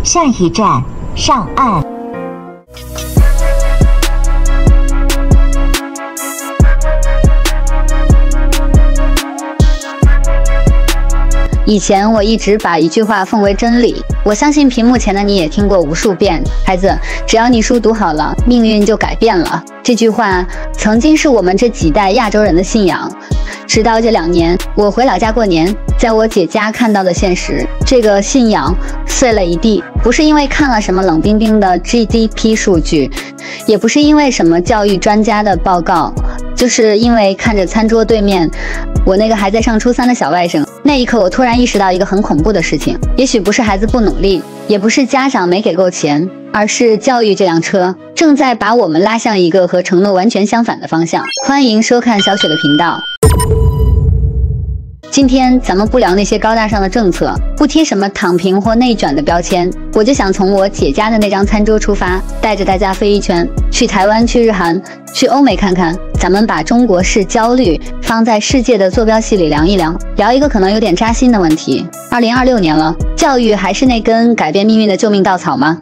下一站，上岸。以前我一直把一句話奉為真理，我相信屏幕前的你也听过无数遍。孩子，只要你书读好了，命運就改變了。這句話曾經是我們這幾代亞洲人的信仰。直到這2年，我回老家過年，在我姐家看到的現實，這個信仰碎了一地。不是因為看了什麼冷冰冰的 GDP 數據，也不是因為什麼教育專家的報告，就是因為看着餐桌對面我那個還在上初3的小外甥，那一刻我突然意識到一個很恐怖的事情，也許不是孩子不努力，也不是家長沒給夠錢，而是教育這輛車正在把我們拉向一個和承諾完全相反的方向。歡迎收看小雪的頻道。今天咱們不聊那些高大上的政策，不貼什麼躺平或內捲的標籤，我就想從我姐家的那張餐桌出發，帶着大家飛一圈，去台灣，去日韓，去歐美看看，咱們把中國式焦慮放在世界的坐標系裡量一量，聊一個可能有點扎心的問題。2026年了，教育還是那根改變命運的救命稻草嗎？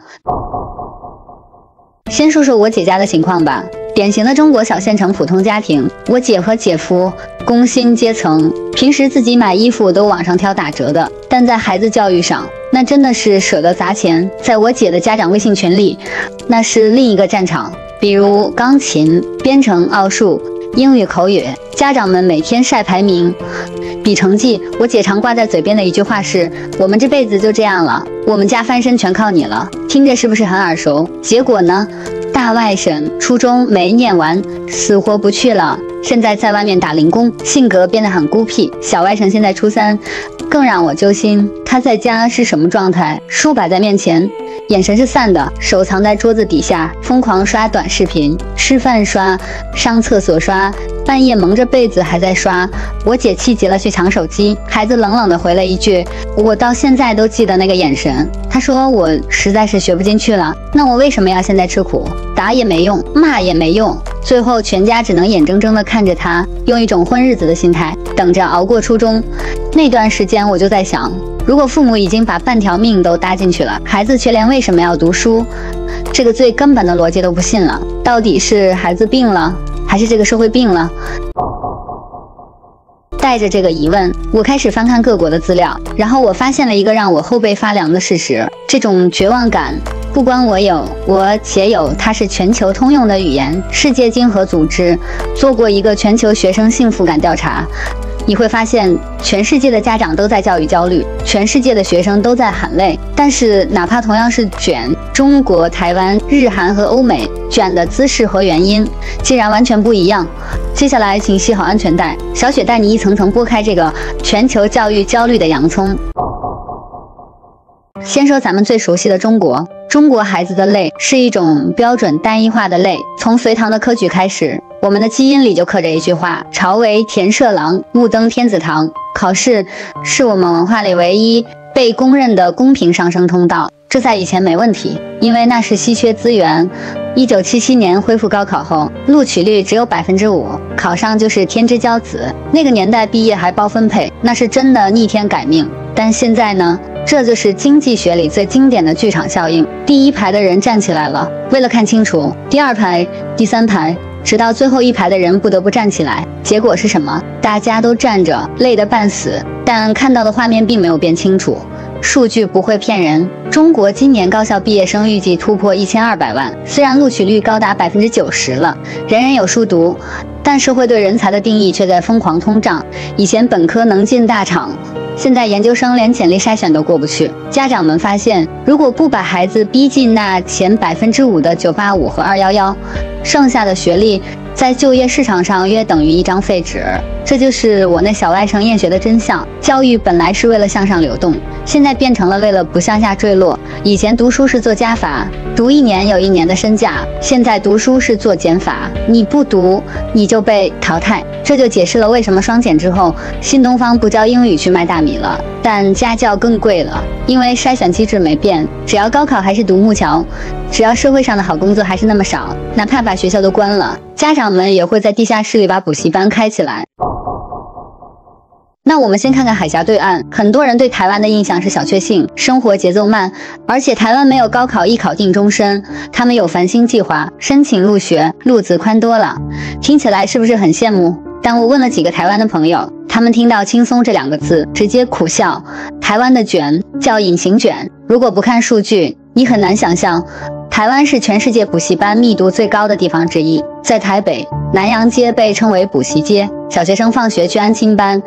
先說说我姐家的情況吧。典型的中國小縣城普通家庭，我姐和姐夫工薪階層，平時自己買衣服都網上挑打折的，但在孩子教育上，那真的是舍得砸錢。在我姐的家長微信群裡，那是另一個戰場，比如鋼琴、編程、奧數、英語口語，家長們每天曬排名比成績。我姐常掛在嘴邊的一句話是：我們這輩子就這樣了，我們家翻身全靠你了。聽着是不是很耳熟？結果呢，大外甥初中沒念完，死活不去了，現在在外面打零工，性格變得很孤僻。小外甥現在初3，更讓我揪心。他在家是什麼狀態？書擺在面前，眼神是散的，手藏在桌子底下，瘋狂刷短視頻，吃飯刷，上廁所刷，半夜蒙着被子還在刷。我姐氣急了去搶手機，孩子冷冷地回了一句：我到現在都記得那個眼神。他說我實在是學不進去了，那我為什麼要現在吃苦？打也沒用，罵也沒用，最後全家只能眼睜睜地看着他用一種混日子的心態等着熬過初中。那段時間我就在想，如果父母已經把半條命都搭進去了，孩子卻連為什麼要讀書這個最根本的邏輯都不信了，到底是孩子病了，還是這個社會病了？帶着這個疑問，我開始翻看各國的資料，然後我發現了一個讓我後背發涼的事實：這種絕望感不光我有，我姐有，它是全球通用的語言。世界經合組織做過一個全球學生幸福感調查，你會發現全世界的家長都在教育焦慮，全世界的學生都在喊累，但是哪怕同樣是捲，中國、台灣、日韓和歐美捲的姿勢和原因竟然完全不一樣。接下來請繫好安全帶，小雪帶你一層層剝開這個全球教育焦慮的洋蔥。先說咱們最熟悉的中國，中國孩子的累是一種標準單一化的累。從隋唐的科舉開始，我們的基因裡就刻着一句話：朝為田舍郎，暮登天子堂。考試是我們文化裡唯一被公認的公平上升通道，這在以前沒問題，因為那是稀缺資源。1977年恢復高考後，錄取率只有5%，考上就是天之驕子。那個年代畢業還包分配，那是真的逆天改命。但現在呢？這就是經濟學裡最經典的劇場效應。第一排的人站起來了，為了看清楚；第2排、第3排，直到最後1排的人不得不站起來。結果是什麼？大家都站着，累得半死，但看到的畫面並沒有變清楚。數據不會騙人，中國今年高校畢業生預計突破1200萬，雖然錄取率高達90%了，人人有書讀，但社會對人才的定義卻在瘋狂通脹。以前本科能進大廠，現在研究生連簡歷篩選都過不去。家長們發現，如果不把孩子逼進那前5%的985和211，剩下的學歷在就業市場上約等於一張廢紙。這就是我那小外甥厭學的真相。教育本來是為了向上流動，現在變成了為了不向下墜落。以前讀書是做加法，讀1年有1年的身價，現在讀書是做減法，你不讀你就被淘汰。這就解釋了為什麼雙減之後，新東方不教英語去賣大米了，但家教更貴了，因為筛選機制沒變，只要高考還是獨木橋，只要社會上的好工作還是那麼少，哪怕把学校都關了，家長們也會在地下室裡把補習班開起來。那我們先看看海峽對岸，很多人對台灣的印象是小確幸，生活節奏慢，而且台灣沒有高考一考定終身，他們有繁星計劃，申請入學，路子寬多了，聽起來是不是很羨慕？但我問了幾個台灣的朋友，他們聽到輕鬆這2個字，直接苦笑。台灣的卷叫隱形卷，如果不看數據，你很難想象，台灣是全世界補習班密度最高的地方之一。在台北，南陽街被稱為補習街，小學生放學去安親班，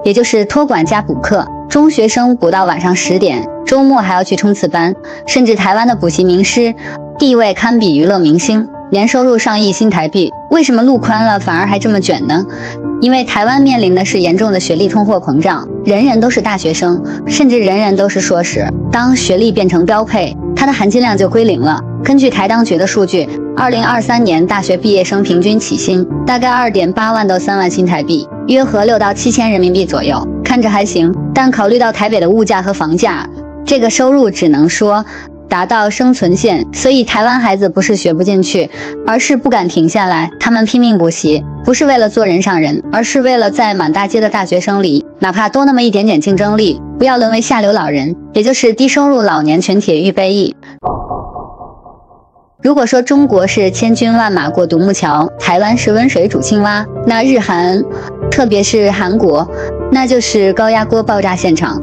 也就是托管加補課，中學生補到晚上10點，周末還要去衝刺班，甚至台灣的補習名師地位堪比娛樂明星，年收入上億新台幣。為什麼路寬了反而還這麼卷呢？因為台灣面臨的是嚴重的學歷通貨膨脹，人人都是大學生，甚至人人都是碩士。當學歷变成標配，它的含金量就歸零了。根據台當局的數據，2023年大學畢業生平均起薪大概2.8萬到3萬新台幣，約合6到7千人民幣左右，看着還行。但考慮到台北的物價和房價，這個收入只能說達到生存線，所以台灣孩子不是學不進去，而是不敢停下來。他們拼命補習，不是為了做人上人，而是為了在滿大街的大學生裡，哪怕多那麼一點點競爭力，不要淪為下流老人，也就是低收入老年群體預備役。如果說中國是千軍萬馬過獨木橋，台灣是溫水煮青蛙，那日韓，特別是韓國，那就是高壓鍋爆炸現場。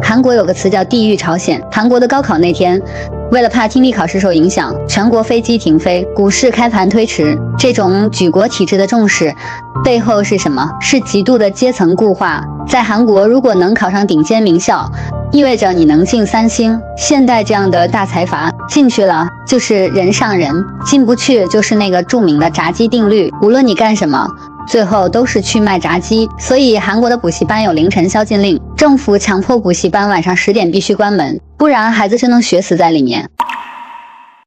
韓國有個詞叫地獄朝鮮。韓國的高考那天，為了怕聽力考試受影響，全國飛機停飛，股市開盤推遲。這種舉國體制的重視背後是什麼？是極度的階層固化。在韓國，如果能考上頂尖名校，意味着你能進3星。現代這樣的大財閥進去了就是人上人，進不去就是那個著名的炸雞定律，無論你幹什麼，最後都是去賣炸雞。所以韓国的補習班有凌晨宵禁令，政府強迫補習班晚上10點必須關門，不然孩子就能學死在裡面。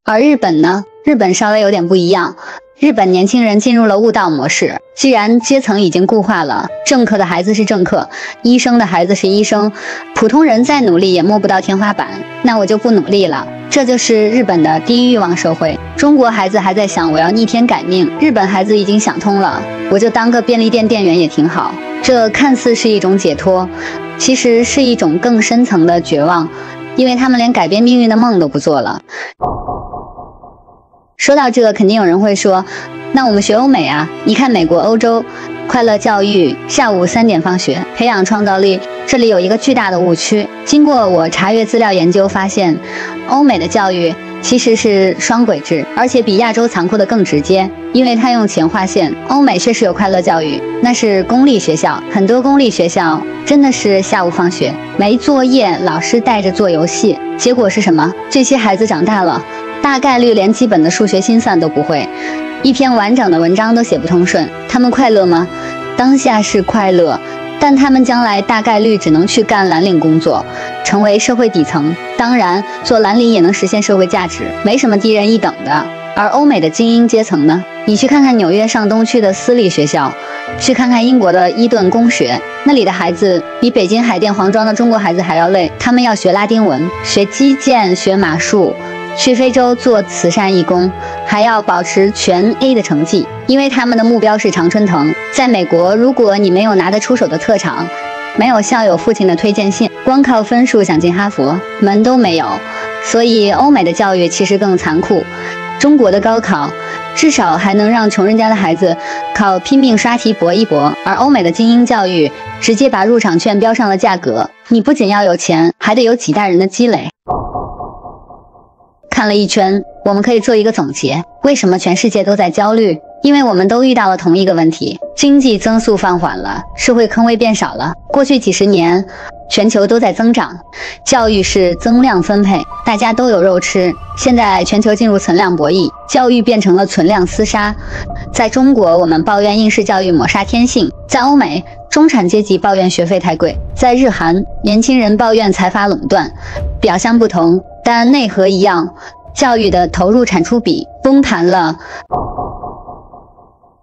而日本呢？日本稍微有點不一樣，日本年輕人進入了悟道模式。既然階层已經固化了，政客的孩子是政客，醫生的孩子是医生，普通人再努力也摸不到天花板，那我就不努力了。这就是日本的低欲望社会。中国孩子還在想我要逆天改命，日本孩子已經想通了，我就當個便利店店員也挺好。這看似是一種解脫，其實是一種更深層的絕望，因為他們連改變命運的夢都不做了。說到這，肯定有人會說，那我們學歐美啊，你看美國、歐洲，快樂教育，下午3點放學，培養創造力。這裡有一個巨大的誤區。經過我查閱資料研究發現，歐美的教育其實是雙軌制，而且比亞洲殘酷的更直接，因為它用錢劃線。歐美確實有快樂教育，那是公立學校，很多公立學校真的是下午放學，沒作業，老師帶着做遊戲，結果是什麼？這些孩子長大了，大概率連基本的數學心算都不會，一篇完整的文章都寫不通順。他們快樂嗎？當下是快樂，但他們將來大概率只能去幹藍領工作，成為社會底層。當然，做藍領也能實現社會價值，沒什麼低人一等的。而歐美的精英階層呢？你去看看紐約上東區的私立學校，去看看英國的伊頓公學，那裡的孩子比北京海淀黃莊的中國孩子還要累。他們要學拉丁文，學擊劍，學馬術，去非洲做慈善義工，還要保持全 A 的成績，因為他們的目標是常春藤。在美國，如果你沒有拿得出手的特長，沒有校友父親的推薦信，光靠分數想進哈佛，門都沒有。所以歐美的教育其實更殘酷。中國的高考至少還能讓窮人家的孩子靠拼命刷題搏一搏，而歐美的精英教育直接把入場券標上了價格，你不僅要有錢，還得有幾代人的積累。看了一圈，我們可以做一個總結：為什麼全世界都在焦慮？因為我們都遇到了同一個問題，經濟增速放緩了，社会坑位變少了。過去幾十年，全球都在增長，教育是增量分配，大家都有肉吃。現在全球進入存量博弈，教育變成了存量廝殺。在中國，我們抱怨應試教育抹殺天性；在歐美，中產階級抱怨學費太貴；在日韓，年輕人抱怨財閥壟斷。表象不同，但內核一樣，教育的投入產出比崩盤了。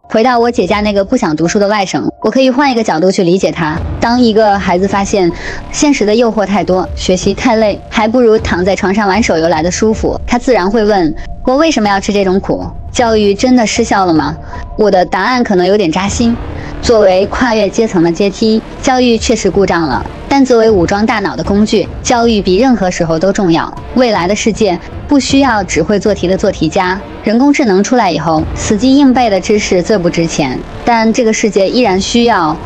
回到我姐家那個不想讀書的外甥，我可以換一個角度去理解他。當一個孩子發現現實的誘惑太多，學習太累，還不如躺在床上玩手遊來的舒服，他自然會問，我為什麼要吃這種苦？教育真的失效了嗎？我的答案可能有點扎心。作為跨越階層的階梯，教育確實故障了，但作為武裝大腦的工具，教育比任何時候都重要。未來的世界不需要只會做題的做題家，人工智能出來以後，死記硬背的知識最不值錢，但這個世界依然需要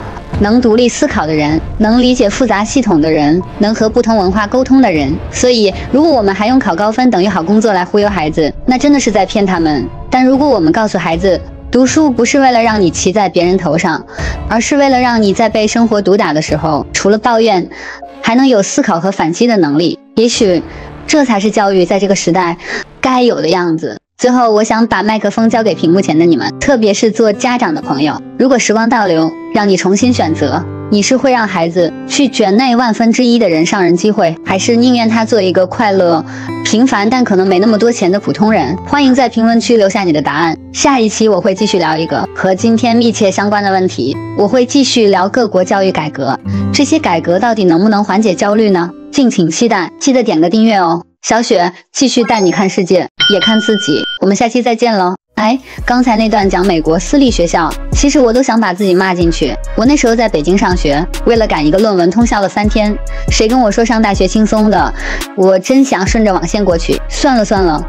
能獨立思考的人，能理解複雜系統的人，能和不同文化溝通的人。所以，如果我們還用考高分等於好工作來忽悠孩子，那真的是在騙他們。但如果我們告訴孩子，讀書不是為了讓你騎在別人頭上，而是為了讓你在被生活毒打的時候，除了抱怨，還能有思考和反擊的能力。也許，這才是教育在這個時代該有的樣子。最後，我想把麥克風交給屏幕前的你們，特別是做家長的朋友。如果時光倒流，讓你重新選擇，你是會讓孩子去卷那1/1000的人上人機會，還是寧願他做一個快樂、平凡但可能沒那麼多錢的普通人？歡迎在評論區留下你的答案。下一期我會繼續聊一個和今天密切相關的問題，我會繼續聊各國教育改革，這些改革到底能不能緩解焦慮呢？敬請期待，記得點個訂閱哦。小雪繼續帶你看世界，也看自己。我們下期再見嘍。哎，剛才那段講美國私立學校，其實我都想把自己罵進去。我那時候在北京上學，為了趕一個論文通宵了3天。誰跟我說上大學輕鬆的？我真想順着網線過去。算了算了。